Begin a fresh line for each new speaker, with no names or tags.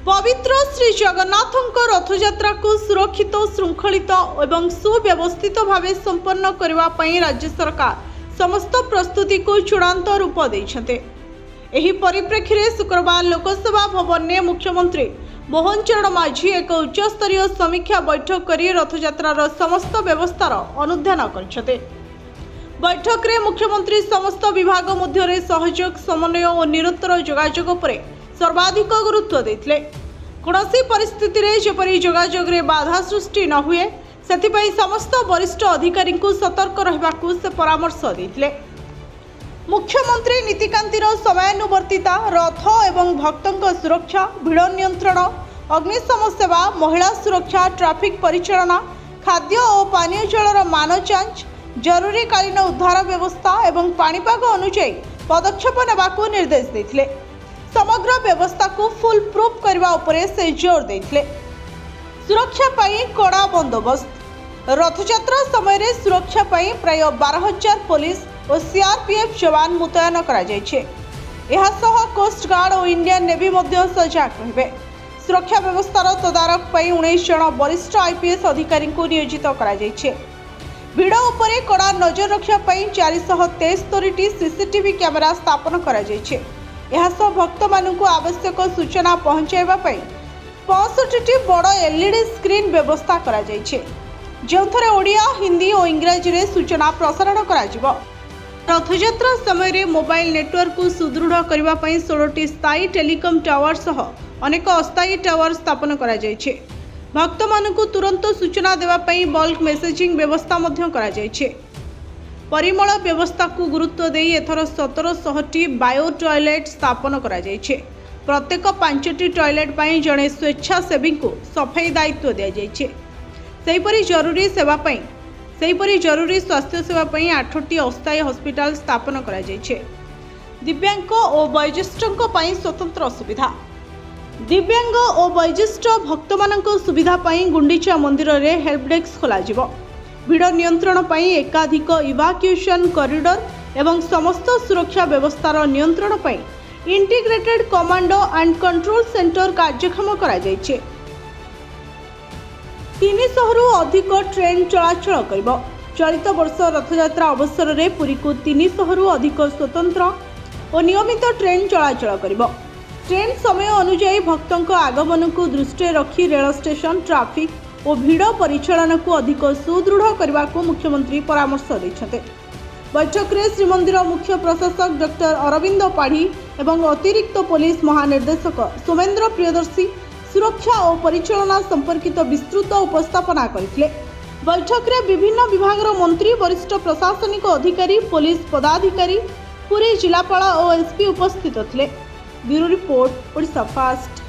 पवित्र श्री जगन्नाथଙ୍କ रथयात्रा को सुरक्षित श्रृंखलित एवं सुव्यवस्थित भाव संपन्न करने पर राज्य सरकार समस्त प्रस्तुति को चूड़ांत रूप देते। एही परिप्रेक्षी में शुक्रवार लोकसभा भवन में मुख्यमंत्री मोहन चरण माझी एक उच्चस्तरीय समीक्षा बैठक कर रथयात्रार समस्त व्यवस्थार अनुध्यान करछते। बैठक में मुख्यमंत्री समस्त विभाग मध्य सहयोग समन्वय और निरंतर जोगाजोग पर सर्वाधिक गुरुत्व देते। कौनसी परिस्थिति रे जेपरी जोगाजोग रे बाधा सृष्टि न हुए सेथिपई समस्त वरिष्ठ अधिकारी को सतर्क रहबाकू से परामर्श देते। मुख्यमंत्री नीतिकांतिर समयानुवर्तिता रथ एवं भक्तों सुरक्षा भिड़ नियंत्रण अग्निशम सेवा महिला सुरक्षा ट्रैफिक परिचालना खाद्य और पानीय जलर मान जांच जरूरीकालीन उद्धार व्यवस्था एवं पाणीपाग अनुसार पदक्षेप नेबाकू निर्देश देते। समग्र व्यवस्था को फुल प्रूफ करने उपरे से जोर देते। सुरक्षा पाई कड़ा बंदोबस्त रथयात्रा समय रे सुरक्षा पाई प्राय 12,000 पुलिस और सीआरपीएफ जवान मुतयन करा जायछे। एहा सह कोस्ट गार्ड और इंडियन नेवी मध्य सजग रहिबे। सुरक्षा व्यवस्थार तदारख पाई 19 जन वरिष्ठ आईपीएस अधिकारी को नियोजित करा जायछे। भिड़ उपरे कड़ा नजर रखा पाई 473टी सीसीटीवी कैमेरा स्थापन करा जायछे। एहा सह भक्त मानकु आवश्यक सूचना पहुंचाइबा पाई 65टी बड़ एलईडी स्क्रीन व्यवस्था करा जायछे, जोथरे ओडिया हिंदी और इंग्रजी रे सूचना प्रसारण करा जिवो। रथयात्रा समय रे मोबाइल नेटवर्क को सुदृढ़ करबा पाई 16टी स्थायी टेलीकॉम टावर सह अनेक अस्थायी टावर स्थापन करा जायछे। भक्त मानकु तुरंत सूचना देवा पाई बल्क मेसेजिंग व्यवस्था मध्य करा जायछे। परिमल व्यवस्था को गुरुत्व देई एथर 1700टी बायो टॉयलेट स्थापन करा जायछे। प्रत्येक 5टी टॉयलेट पाई जड़े स्वेच्छासेवी को सफाई दायित्व दिया जायछे। सेहीपरि जरूरी स्वास्थ्य सेवा पाई 8टी अस्थायी हॉस्पिटल स्थापन करा जायछे। दिव्यांग और वयोज्येष्ठों पाई स्वतंत्र सुविधा दिव्यांग और वयोज्येष्ठ भक्त मानक सुविधा पाई गुंडीचा मंदिर रे हेल्प डेस्क खोला जिवो। भिड़ नियंत्रण पाई एकाधिक इवाक्यूएशन कॉरिडोर एवं समस्त सुरक्षा व्यवस्थार नियंत्रण पाई integrated command and control centre कार्यक्षम करा जायछे। 300 रु अधिक ट्रेन चलाचल करिबो। चलित वर्ष रथयात्रा अवसर रे पुरी को 300 रु अधिक स्वतंत्र और नियमित ट्रेन चलाचल करिबो। ट्रेन समय अनुसार भक्तों आगमन को दृष्टि रखी रेल स्टेशन ट्रैफिक और भिड़ परिचालन को अधिक सुदृढ़ करने को मुख्यमंत्री परामर्श देते। बैठक में श्रीमंदिर मुख्य प्रशासक डॉक्टर अरविंद पाढ़ी एवं अतिरिक्त पुलिस महानिर्देशक सोमेन्द्र प्रियदर्शी सुरक्षा और परिचालना संपर्कित विस्तृत उपस्थापना करथिले। बैठक में विभिन्न विभाग मंत्री वरिष्ठ प्रशासनिक अधिकारी पुलिस पदाधिकारी पुरी जिलापाल और एसपी उपस्थित थे। Bureau report Odisha fast.